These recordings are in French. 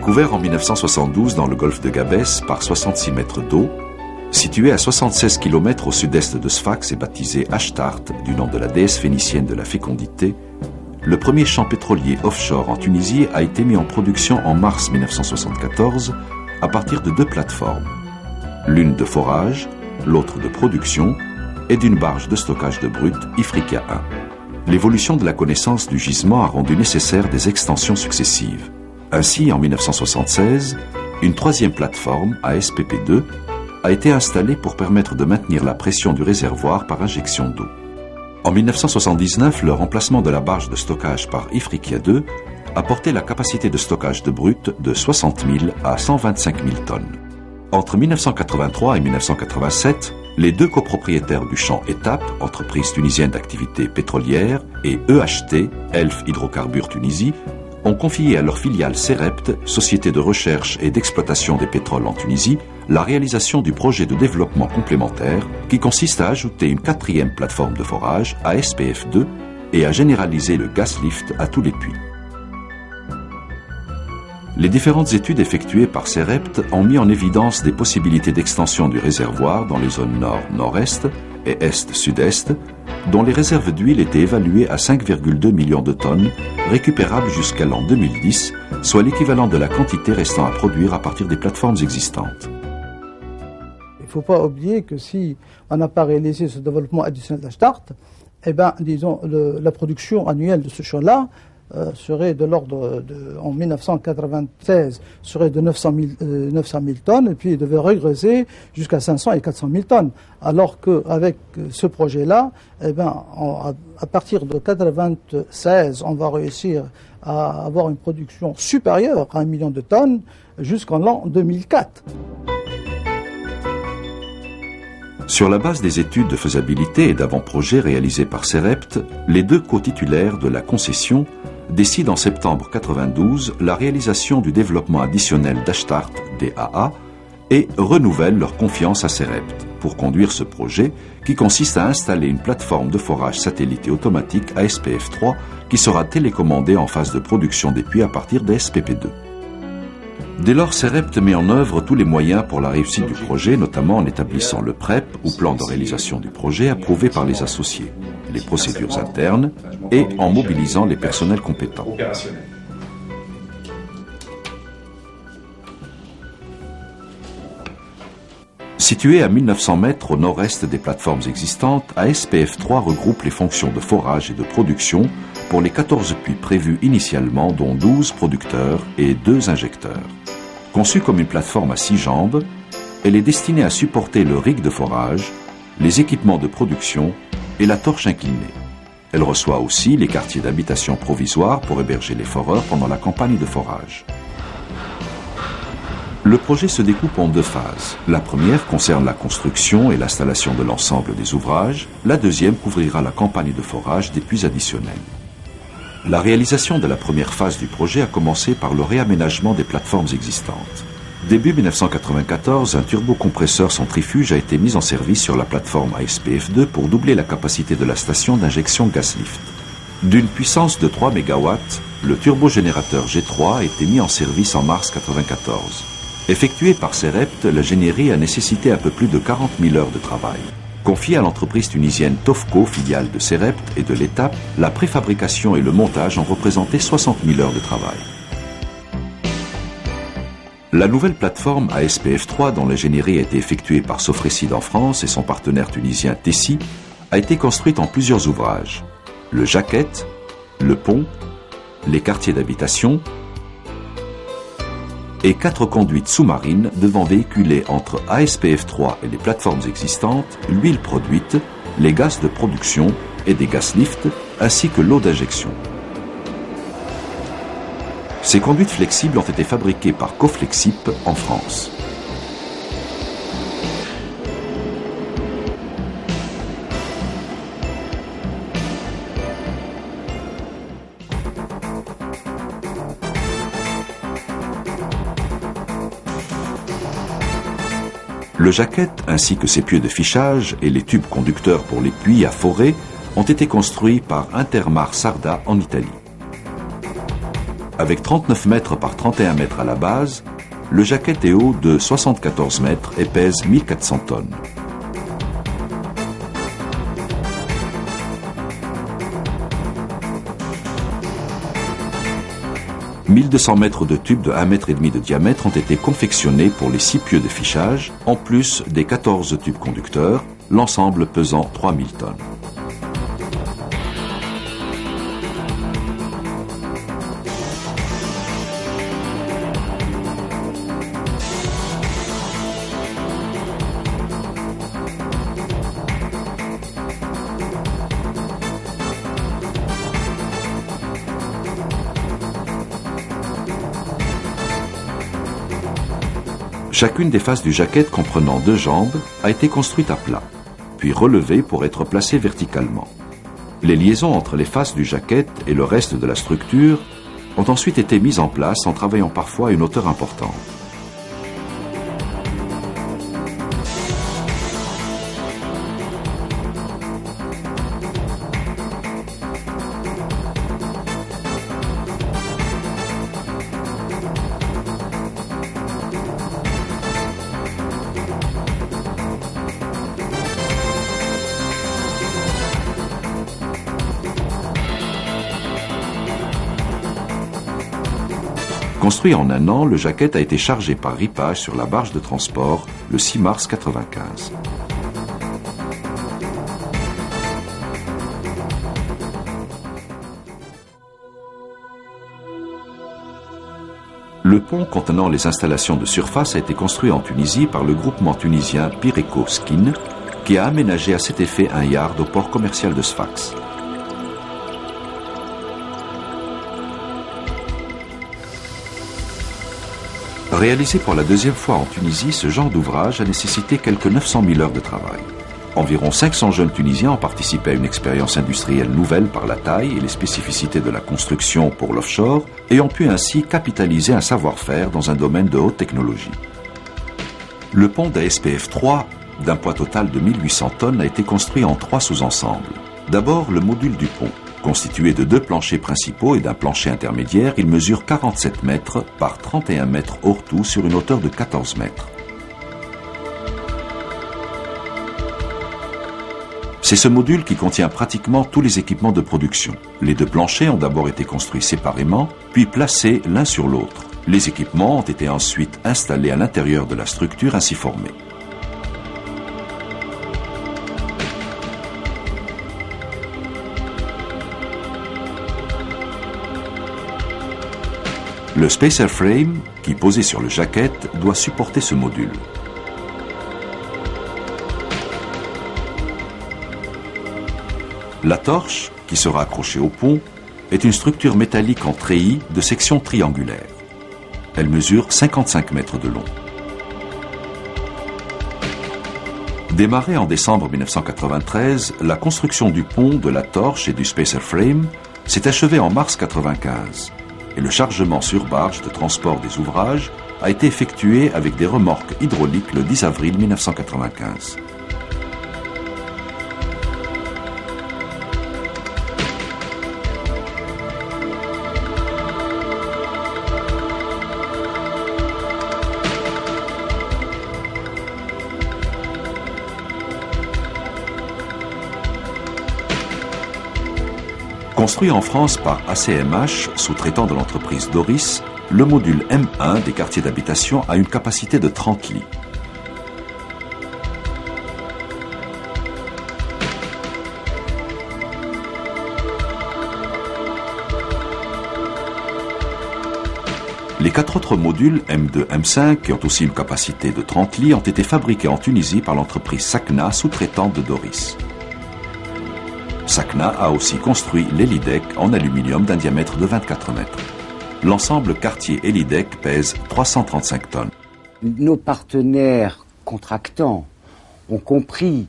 Découvert en 1972 dans le golfe de Gabès par 66 mètres d'eau, situé à 76 km au sud-est de Sfax et baptisé Ashtart du nom de la déesse phénicienne de la fécondité, le premier champ pétrolier offshore en Tunisie a été mis en production en mars 1974 à partir de 2 plateformes, l'une de forage, l'autre de production et d'une barge de stockage de brut Ifriqiya 1. L'évolution de la connaissance du gisement a rendu nécessaire des extensions successives. Ainsi, en 1976, une 3e plateforme, ASPP2, a été installée pour permettre de maintenir la pression du réservoir par injection d'eau. En 1979, le remplacement de la barge de stockage par Ifriqiya 2 a porté la capacité de stockage de brut de 60 000 à 125 000 tonnes. Entre 1983 et 1987, les 2 copropriétaires du champ ETAP, entreprise tunisienne d'activité pétrolière, et EHT, Elf Hydrocarbures Tunisie, ont confié à leur filiale CEREPT, Société de recherche et d'exploitation des pétroles en Tunisie, la réalisation du projet de développement complémentaire qui consiste à ajouter une 4e plateforme de forage à SPF2 et à généraliser le gas lift à tous les puits. Les différentes études effectuées par CEREPT ont mis en évidence des possibilités d'extension du réservoir dans les zones nord-nord-est et est-sud-est, dont les réserves d'huile étaient évaluées à 5,2 millions de tonnes, récupérables jusqu'à l'an 2010, soit l'équivalent de la quantité restant à produire à partir des plateformes existantes. Il ne faut pas oublier que si on n'a pas réalisé ce développement additionnel d'Ashtart, disons, la production annuelle de ce champ-là serait de l'ordre en 1996 serait de 900 000 tonnes et puis il devait régresser jusqu'à 500 et 400 000 tonnes. Alors qu'avec ce projet-là, à partir de 1996, on va réussir à avoir une production supérieure à 1 million de tonnes jusqu'en l'an 2004. Sur la base des études de faisabilité et d'avant-projet réalisées par CEREPT, les 2 co-titulaires de la concession décident en septembre 1992 la réalisation du développement additionnel d'Ashtart, DAA, et renouvellent leur confiance à CEREPT pour conduire ce projet qui consiste à installer une plateforme de forage satellité automatique à SPF3 qui sera télécommandée en phase de production des puits à partir des SPP2. Dès lors, CEREPT met en œuvre tous les moyens pour la réussite du projet, notamment en établissant le PREP, ou plan de réalisation du projet, approuvé par les associés, les procédures internes et en mobilisant les personnels compétents. Situé à 1900 mètres au nord-est des plateformes existantes, ASPF3 regroupe les fonctions de forage et de production pour les 14 puits prévus initialement, dont 12 producteurs et 2 injecteurs. Conçue comme une plateforme à 6 jambes, elle est destinée à supporter le rig de forage, les équipements de production et la torche inclinée. Elle reçoit aussi les quartiers d'habitation provisoires pour héberger les foreurs pendant la campagne de forage. Le projet se découpe en 2 phases. La première concerne la construction et l'installation de l'ensemble des ouvrages. La deuxième couvrira la campagne de forage des puits additionnels. La réalisation de la première phase du projet a commencé par le réaménagement des plateformes existantes. Début 1994, un turbocompresseur centrifuge a été mis en service sur la plateforme ASPF2 pour doubler la capacité de la station d'injection gas lift. D'une puissance de 3 MW, le turbogénérateur G3 a été mis en service en mars 1994. Effectué par CEREPT, l'ingénierie a nécessité un peu plus de 40 000 heures de travail. Confiée à l'entreprise tunisienne Tofco, filiale de CEREPT et de l'ETAP, la préfabrication et le montage ont représenté 60 000 heures de travail. La nouvelle plateforme ASPF3, dont l'ingénierie a été effectuée par Sofrecide en France et son partenaire tunisien Tessi, a été construite en plusieurs ouvrages. Le jaquette, le pont, les quartiers d'habitation et 4 conduites sous-marines devant véhiculer entre ASPF3 et les plateformes existantes l'huile produite, les gaz de production et des gaz lift, ainsi que l'eau d'injection. Ces conduites flexibles ont été fabriquées par Coflexip en France. Le jaquette ainsi que ses pieux de fichage et les tubes conducteurs pour les puits à forêt ont été construits par Intermar Sarda en Italie. Avec 39 mètres par 31 mètres à la base, le jacket est haut de 74 mètres et pèse 1400 tonnes. « 1200 mètres de tubes de 1,5 mètre de diamètre ont été confectionnés pour les 6 pieux de fichage, en plus des 14 tubes conducteurs, l'ensemble pesant 3000 tonnes. Chacune des faces du jacket comprenant 2 jambes a été construite à plat, puis relevée pour être placée verticalement. Les liaisons entre les faces du jacket et le reste de la structure ont ensuite été mises en place en travaillant parfois à une hauteur importante. Construit en un an, le jacket a été chargé par ripage sur la barge de transport le 6 mars 1995. Le pont contenant les installations de surface a été construit en Tunisie par le groupement tunisien Pireko Skin, qui a aménagé à cet effet un yard au port commercial de Sfax. Réalisé pour la 2e fois en Tunisie, ce genre d'ouvrage a nécessité quelques 900 000 heures de travail. Environ 500 jeunes Tunisiens ont participé à une expérience industrielle nouvelle par la taille et les spécificités de la construction pour l'offshore et ont pu ainsi capitaliser un savoir-faire dans un domaine de haute technologie. Le pont d'ASPF 3, d'un poids total de 1800 tonnes, a été construit en 3 sous-ensembles. D'abord, le module du pont. Constitué de 2 planchers principaux et d'un plancher intermédiaire, il mesure 47 mètres par 31 mètres hors tout sur une hauteur de 14 mètres. C'est ce module qui contient pratiquement tous les équipements de production. Les 2 planchers ont d'abord été construits séparément, puis placés l'un sur l'autre. Les équipements ont été ensuite installés à l'intérieur de la structure ainsi formée. Le spacer frame, qui posé sur le jacket, doit supporter ce module. La torche, qui sera accrochée au pont, est une structure métallique en treillis de section triangulaire. Elle mesure 55 mètres de long. Démarrée en décembre 1993, la construction du pont, de la torche et du spacer frame s'est achevée en mars 1995. Et le chargement sur barge de transport des ouvrages a été effectué avec des remorques hydrauliques le 10 avril 1995. Construit en France par ACMH, sous-traitant de l'entreprise Doris, le module M1 des quartiers d'habitation a une capacité de 30 lits. Les 4 autres modules M2, M5, qui ont aussi une capacité de 30 lits, ont été fabriqués en Tunisie par l'entreprise Sacna, sous-traitante de Doris. Sacna a aussi construit l'Helidec en aluminium d'un diamètre de 24 mètres. L'ensemble quartier Helidec pèse 335 tonnes. Nos partenaires contractants ont compris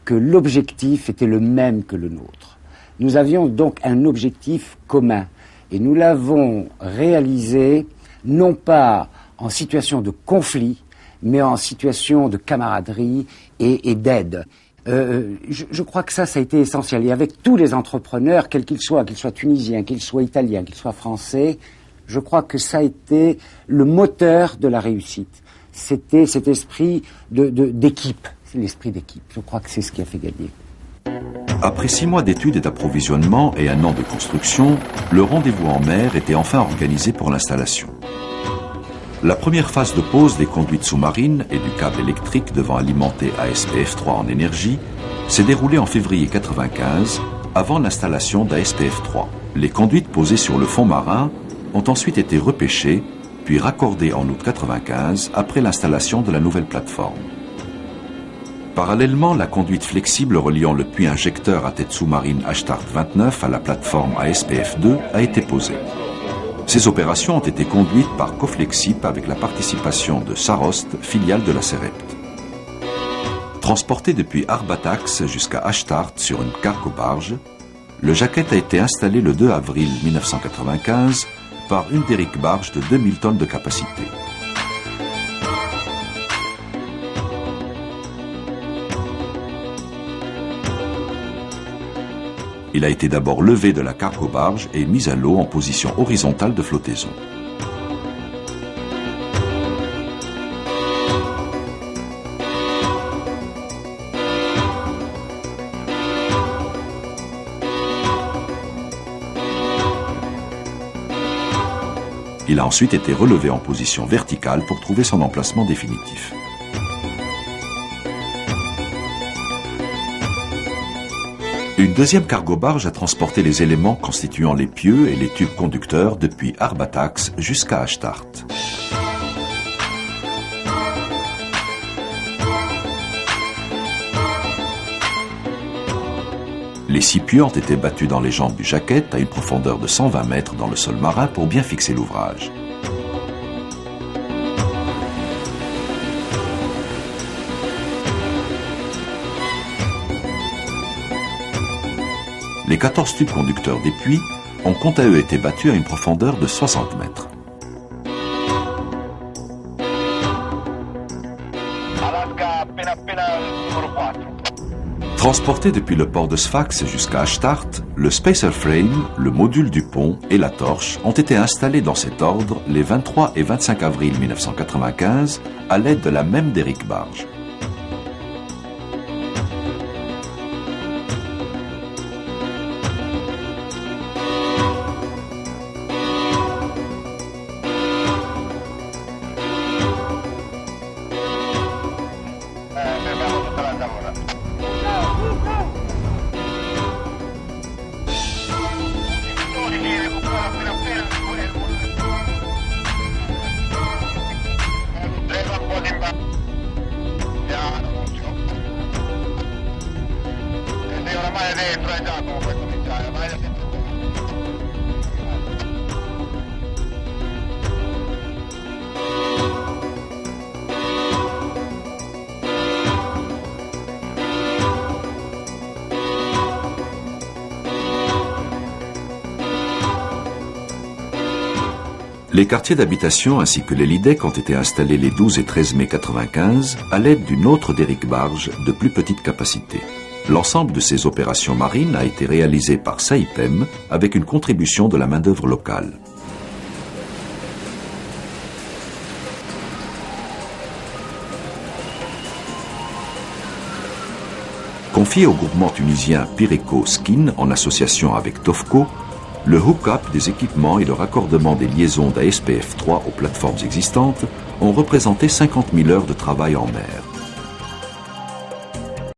que l'objectif était le même que le nôtre. Nous avions donc un objectif commun et nous l'avons réalisé non pas en situation de conflit, mais en situation de camaraderie et d'aide. Je crois que ça a été essentiel. Et avec tous les entrepreneurs, quels qu'ils soient tunisiens, qu'ils soient italiens, qu'ils soient français, Je crois que ça a été le moteur de la réussite. C'était cet esprit d'équipe, l'esprit d'équipe. Je crois que c'est ce qui a fait gagner. Après 6 mois d'études et d'approvisionnement et 1 an de construction, le rendez-vous en mer était enfin organisé pour l'installation. La première phase de pose des conduites sous-marines et du câble électrique devant alimenter ASPF-3 en énergie s'est déroulée en février 1995, avant l'installation d'ASPF-3. Les conduites posées sur le fond marin ont ensuite été repêchées, puis raccordées en août 1995 après l'installation de la nouvelle plateforme. Parallèlement, la conduite flexible reliant le puits injecteur à tête sous-marine Ashtart 29 à la plateforme ASPF-2 a été posée. Ces opérations ont été conduites par Coflexip avec la participation de Sarost, filiale de la Cerept. Transporté depuis Arbatax jusqu'à Ashtart sur une cargo-barge, le jacket a été installé le 2 avril 1995 par une derrick-barge de 2000 tonnes de capacité. Il a été d'abord levé de la cargo-barge et mis à l'eau en position horizontale de flottaison. Il a ensuite été relevé en position verticale pour trouver son emplacement définitif. Une deuxième cargo-barge a transporté les éléments constituant les pieux et les tubes conducteurs depuis Arbatax jusqu'à Ashtart. Les 6 pieux ont été battus dans les jambes du jacket à une profondeur de 120 mètres dans le sol marin pour bien fixer l'ouvrage. Les 14 tubes conducteurs des puits ont quant à eux été battus à une profondeur de 60 mètres. Transporté depuis le port de Sfax jusqu'à Ashtart, le Spacer Frame, le module du pont et la torche ont été installés dans cet ordre les 23 et 25 avril 1995 à l'aide de la même derrick-barge. Les quartiers d'habitation ainsi que les LIDEC ont été installés les 12 et 13 mai 1995 à l'aide d'une autre derrick-barge de plus petite capacité. L'ensemble de ces opérations marines a été réalisé par Saipem avec une contribution de la main-d'œuvre locale. Confié au groupement tunisien Pireco Skin en association avec Tofco, le hook-up des équipements et le raccordement des liaisons d'ASPF-3 aux plateformes existantes ont représenté 50 000 heures de travail en mer.